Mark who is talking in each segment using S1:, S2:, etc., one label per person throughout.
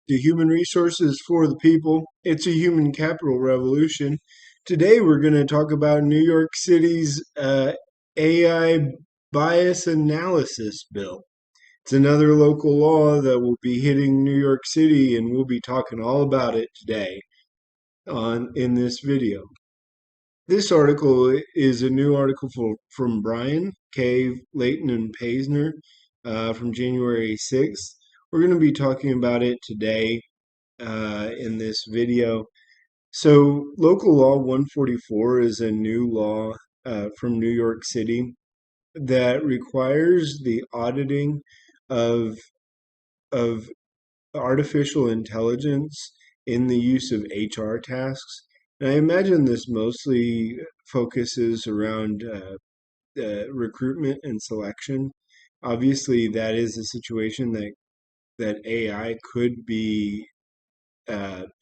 S1: to Human Resources for the People. It's a human capital revolution. Today, we're going to talk about New York City's AI bias analysis bill. It's another local law that will be hitting New York City, and we'll be talking all about it today on in this video. This article is a new article from Brian K. Layton and Paisner from January 6th. We're going to be talking about it today in this video. So, Local Law 144 is a new law from New York City that requires the auditing of of artificial intelligence in the use of HR tasks. And I imagine this mostly focuses around recruitment and selection. Obviously, that is a situation that AI could be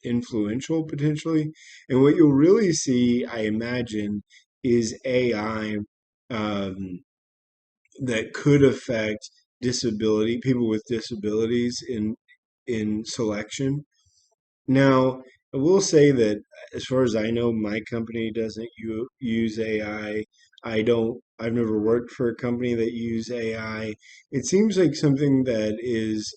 S1: influential potentially. And what you'll really see, I imagine, is AI um, that could affect people with disabilities in selection. Now, I will say that as far as I know, my company doesn't use AI. I've never worked for a company that use AI. It seems like something that is,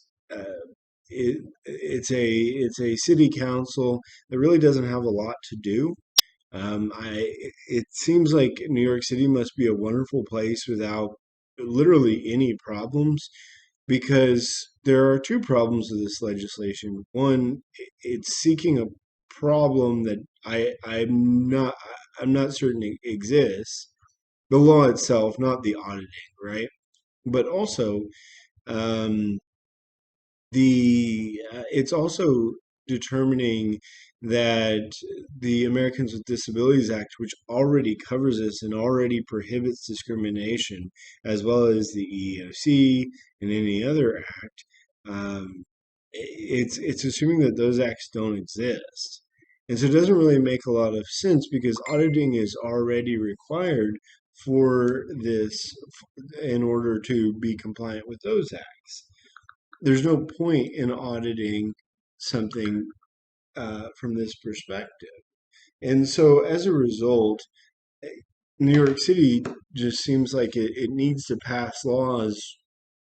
S1: it's a city council that really doesn't have a lot to do. It seems like New York City must be a wonderful place without literally any problems, because there are two problems with this legislation. One, it's seeking a problem that I'm not certain it exists. The law itself, not the auditing, right? But also, um, the it's also determining that the Americans with Disabilities Act, which already covers this and already prohibits discrimination, as well as the EEOC and any other act, it's assuming that those acts don't exist. And so it doesn't really make a lot of sense because auditing is already required for this in order to be compliant with those acts. There's no point in auditing something from this perspective. And so as a result, New York City just seems like it needs to pass laws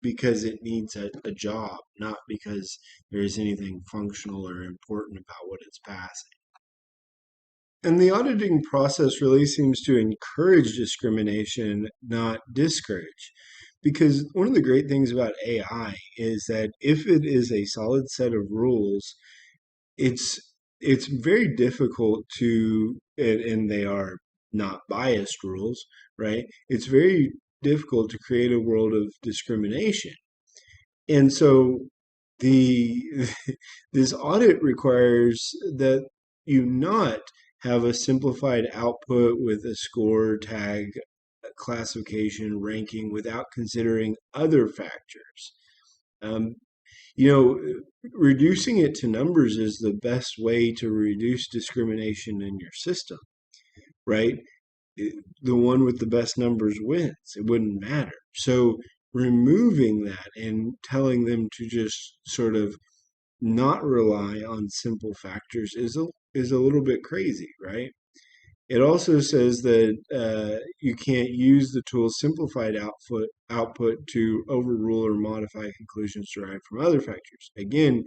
S1: because it needs a job, not because there is anything functional or important about what it's passing. And the auditing process really seems to encourage discrimination, not discourage. Because one of the great things about AI is that if it is a solid set of rules, it's it's very difficult to, and they are not biased rules, right? It's very difficult to create a world of discrimination. And so the this audit requires that you not have a simplified output with a score tag, classification, ranking without considering other factors. Um, you know, reducing it to numbers is the best way to reduce discrimination in your system, right? The one with the best numbers wins. It wouldn't matter. So removing that and telling them to just sort of not rely on simple factors is a little bit crazy, right? It also says that you can't use the tool's simplified output to overrule or modify conclusions derived from other factors. Again,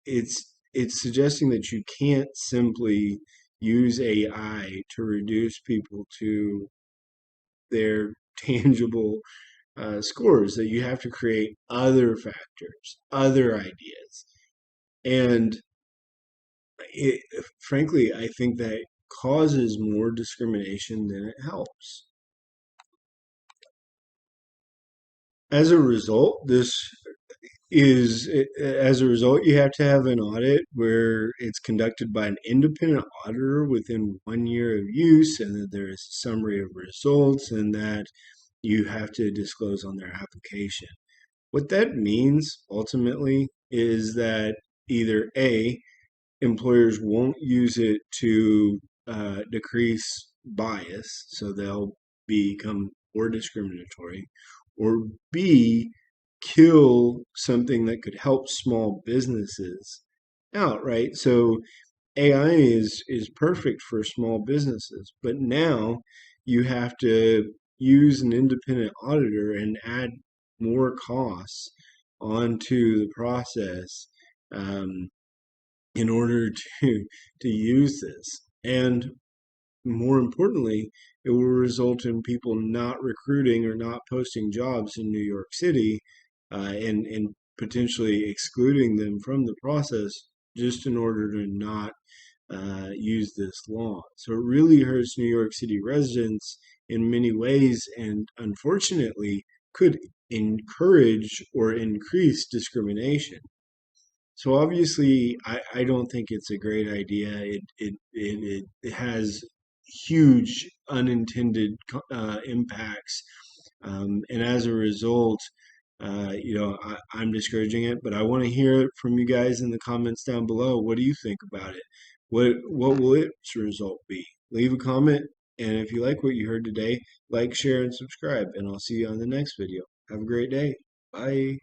S1: it's suggesting that you can't simply use AI to reduce people to their tangible scores, that you have to create other factors, other ideas. And it, frankly, I think that causes more discrimination than it helps. As a result, as a result, you have to have an audit where it's conducted by an independent auditor within 1 year of use, and that there is a summary of results, and that you have to disclose on their application. What that means ultimately is that either A, employers won't use it to decrease bias, so they'll become more discriminatory, or B, kill something that could help small businesses out, right? So AI is perfect for small businesses, but now you have to use an independent auditor and add more costs onto the process, um, in order to use this. And more importantly, it will result in people not recruiting or not posting jobs in New York City, and potentially excluding them from the process just in order to not use this law. So it really hurts New York City residents in many ways, and unfortunately could encourage or increase discrimination. So obviously, I don't think it's a great idea. It has huge unintended impacts, and as a result, I'm discouraging it. But I want to hear it from you guys in the comments down below. What do you think about it? What will its result be? Leave a comment, and if you like what you heard today, like, share, and subscribe. And I'll see you on the next video. Have a great day. Bye.